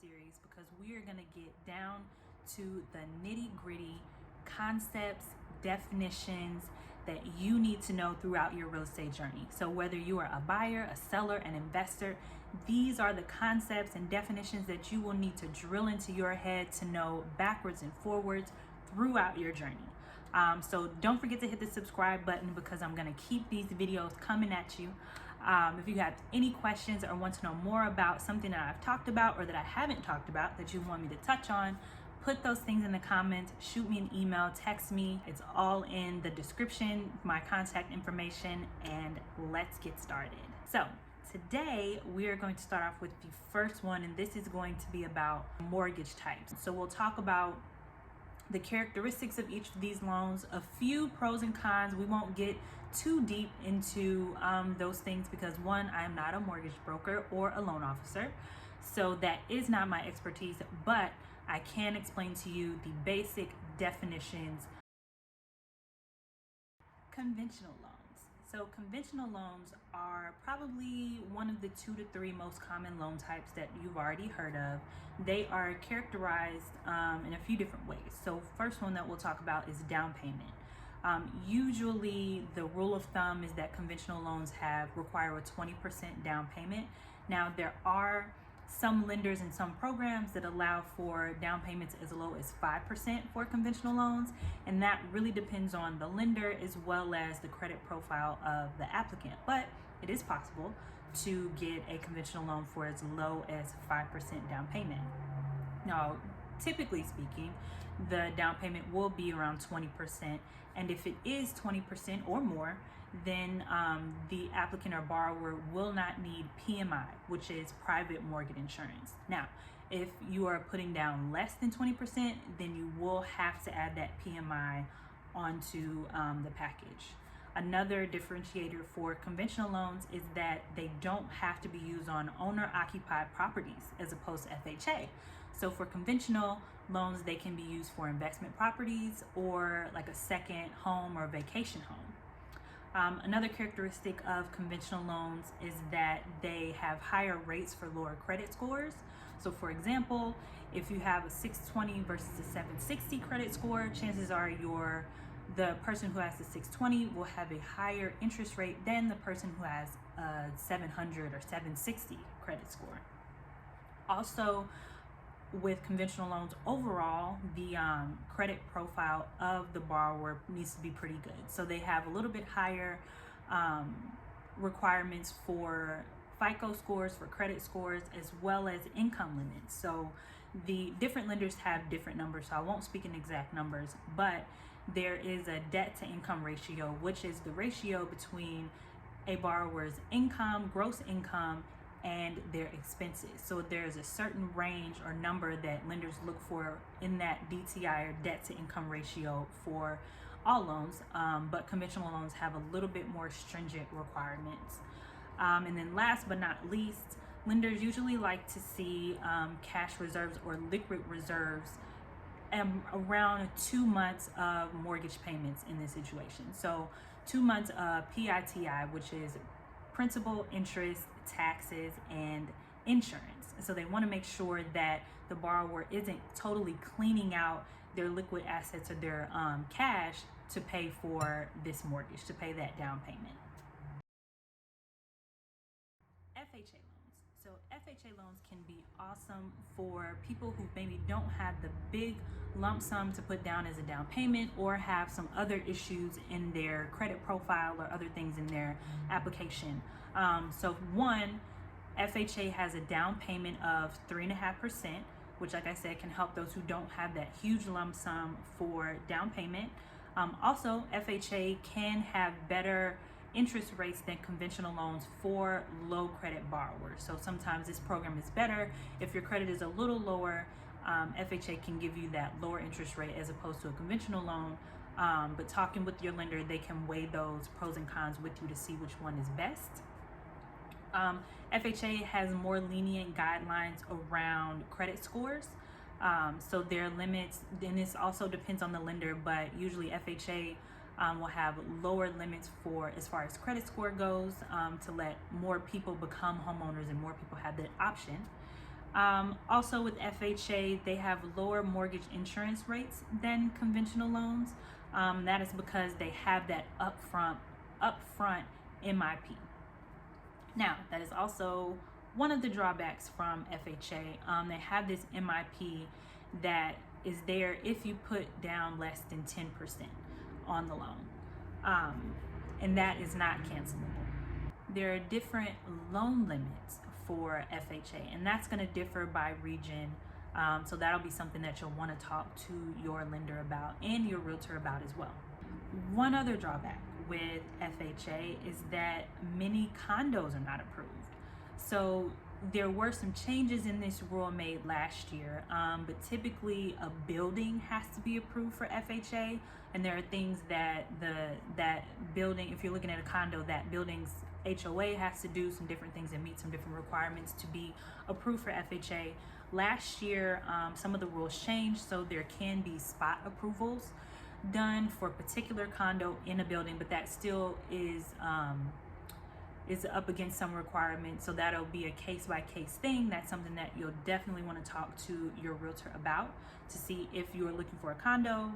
series because we are going to get down to the nitty-gritty concepts, definitions that you need to know throughout your real estate journey. So whether you are a buyer, a seller, an investor, these are the concepts and definitions that you will need to drill into your head to know backwards and forwards throughout your journey. So don't forget to hit the subscribe button because I'm going to keep these videos coming at you. If you have any questions or want to know more about something that I've talked about or that I haven't talked about that you want me to touch on, put those things in the comments, shoot me an email, text me. It's all in the description, my contact information, and let's get started. So today we are going to start off with the first one, and this is going to be about mortgage types. So we'll talk about the characteristics of each of these loans, a few pros and cons. We won't get too deep into those things because one, I am not a mortgage broker or a loan officer, so that is not my expertise, but I can explain to you the basic definitions. Conventional loans. So conventional loans are probably one of the 2 to 3 most common loan types that you've already heard of. They are characterized in a few different ways. So first one that we'll talk about is down payment. Usually the rule of thumb is that conventional loans require a 20% down payment. Now there are some lenders and some programs that allow for down payments as low as 5% for conventional loans, and that really depends on the lender as well as the credit profile of the applicant. But it is possible to get a conventional loan for as low as 5% down payment. Now, typically speaking, the down payment will be around 20%, and if it is 20% or more, then the applicant or borrower will not need PMI, which is private mortgage insurance. Now, if you are putting down less than 20%, then you will have to add that PMI onto the package. Another differentiator for conventional loans is that they don't have to be used on owner-occupied properties as opposed to FHA. So for conventional loans, they can be used for investment properties or like a second home or vacation home. Another characteristic of conventional loans is that they have higher rates for lower credit scores. So for example, if you have a 620 versus a 760 credit score, chances are the person who has the 620 will have a higher interest rate than the person who has a 700 or 760 credit score. Also, with conventional loans overall, the credit profile of the borrower needs to be pretty good. So they have a little bit higher requirements for FICO scores, for credit scores, as well as income limits. So the different lenders have different numbers, so I won't speak in exact numbers, but there is a debt to income ratio, which is the ratio between a borrower's income, gross income, and their expenses. So there's a certain range or number that lenders look for in that DTI or debt to income ratio for all loans, but conventional loans have a little bit more stringent requirements. And then last but not least, lenders usually like to see cash reserves or liquid reserves around 2 months of mortgage payments in this situation. So 2 months of PITI, which is principal, interest, taxes, and insurance. So they want to make sure that the borrower isn't totally cleaning out their liquid assets or their cash to pay for this mortgage, to pay that down payment. FHA loans. So FHA loans can be awesome for people who maybe don't have the big lump sum to put down as a down payment or have some other issues in their credit profile or other things in their application. So one, FHA has a down payment of 3.5%, which, like I said, can help those who don't have that huge lump sum for down payment. Also, FHA can have better interest rates than conventional loans for low credit borrowers. So sometimes this program is better. If your credit is a little lower, FHA can give you that lower interest rate as opposed to a conventional loan. But talking with your lender, they can weigh those pros and cons with you to see which one is best. FHA has more lenient guidelines around credit scores. So their limits, and this also depends on the lender, but usually FHA will have lower limits for as far as credit score goes, to let more people become homeowners and more people have that option. Also with FHA, they have lower mortgage insurance rates than conventional loans. That is because they have that upfront MIP. Now, that is also one of the drawbacks from FHA. They have this MIP that is there if you put down less than 10% on the loan, and that is not cancelable. There are different loan limits for FHA, and that's going to differ by region. So that'll be something that you'll want to talk to your lender about and your realtor about as well. One other drawback with FHA is that many condos are not approved. So there were some changes in this rule made last year, but typically a building has to be approved for FHA, and there are things that that building, if you're looking at a condo, that building's HOA has to do some different things and meet some different requirements to be approved for FHA. Last year, some of the rules changed, so there can be spot approvals done for a particular condo in a building, but that still is up against some requirements, so that'll be a case-by-case thing. That's something that you'll definitely want to talk to your realtor about to see if you're looking for a condo,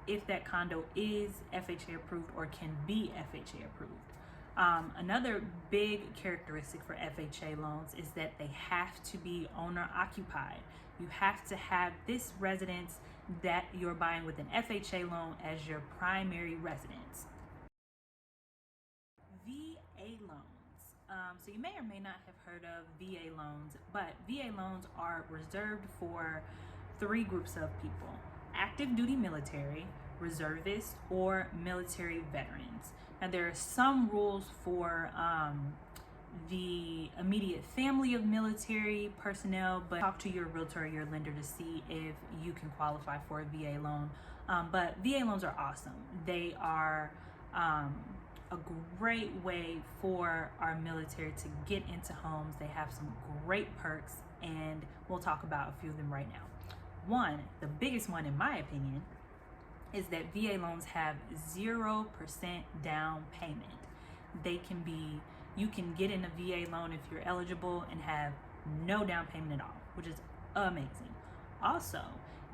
if that condo is FHA approved or can be FHA approved. Another big characteristic for FHA loans is that they have to be owner occupied. You have to have this residence that you're buying with an FHA loan as your primary residence. VA loans. So you may or may not have heard of VA loans, but VA loans are reserved for three groups of people: active duty military, reservists, or military veterans. Now there are some rules for the immediate family of military personnel, but talk to your realtor or your lender to see if you can qualify for a VA loan. But VA loans are awesome. They are a great way for our military to get into homes. They have some great perks, and we'll talk about a few of them right now. One, the biggest one in my opinion, is that VA loans have 0% down payment. You can get in a VA loan if you're eligible and have no down payment at all, which is amazing. Also,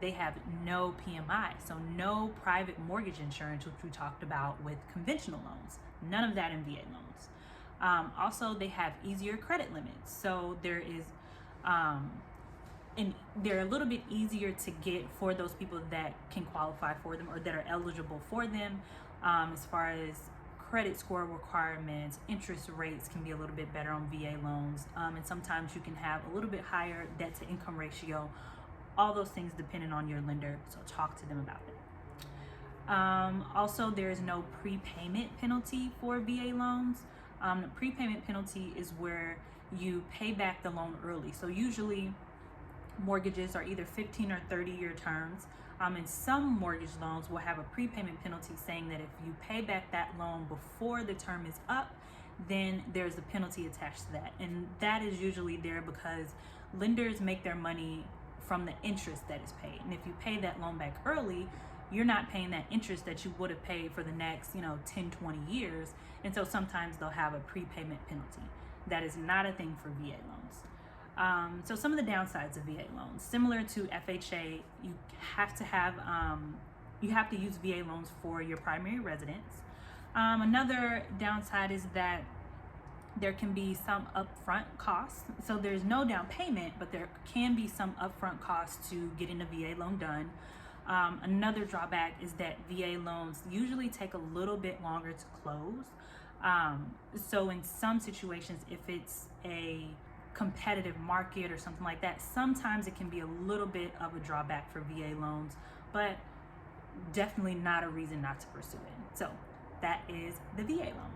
they have no PMI, so no private mortgage insurance, which we talked about with conventional loans. None of that in VA loans. Also, they have easier credit limits, so there is and they're a little bit easier to get for those people that can qualify for them or that are eligible for them. As far as credit score requirements, interest rates can be a little bit better on VA loans, and sometimes you can have a little bit higher debt to income ratio. All those things depending on your lender, so talk to them about it. Also, there is no prepayment penalty for VA loans. The prepayment penalty is where you pay back the loan early. So usually mortgages are either 15 or 30-year terms, and some mortgage loans will have a prepayment penalty saying that if you pay back that loan before the term is up, then there's a penalty attached to that. And that is usually there because lenders make their money from the interest that is paid. And if you pay that loan back early, you're not paying that interest that you would have paid for the next 10, 20 years. And so sometimes they'll have a prepayment penalty. That is not a thing for VA loans. So some of the downsides of VA loans, similar to FHA, you have to use VA loans for your primary residence. Another downside is that there can be some upfront costs. So there's no down payment, but there can be some upfront costs to getting a VA loan done. Another drawback is that VA loans usually take a little bit longer to close. So in some situations, if it's a competitive market or something like that, sometimes it can be a little bit of a drawback for VA loans, but definitely not a reason not to pursue it. So that is the VA loan.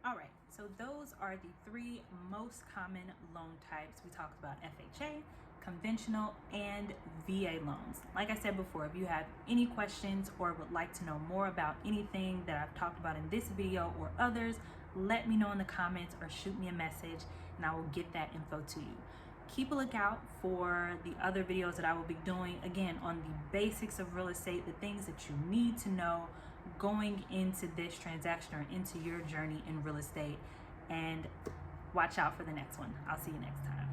All right, so those are the three most common loan types. We talked about FHA, conventional, and VA loans. Like I said before, if you have any questions or would like to know more about anything that I've talked about in this video or others, let me know in the comments or shoot me a message and I will get that info to you. Keep a lookout for the other videos that I will be doing, again, on the basics of real estate, the things that you need to know going into this transaction or into your journey in real estate. And watch out for the next one. I'll see you next time.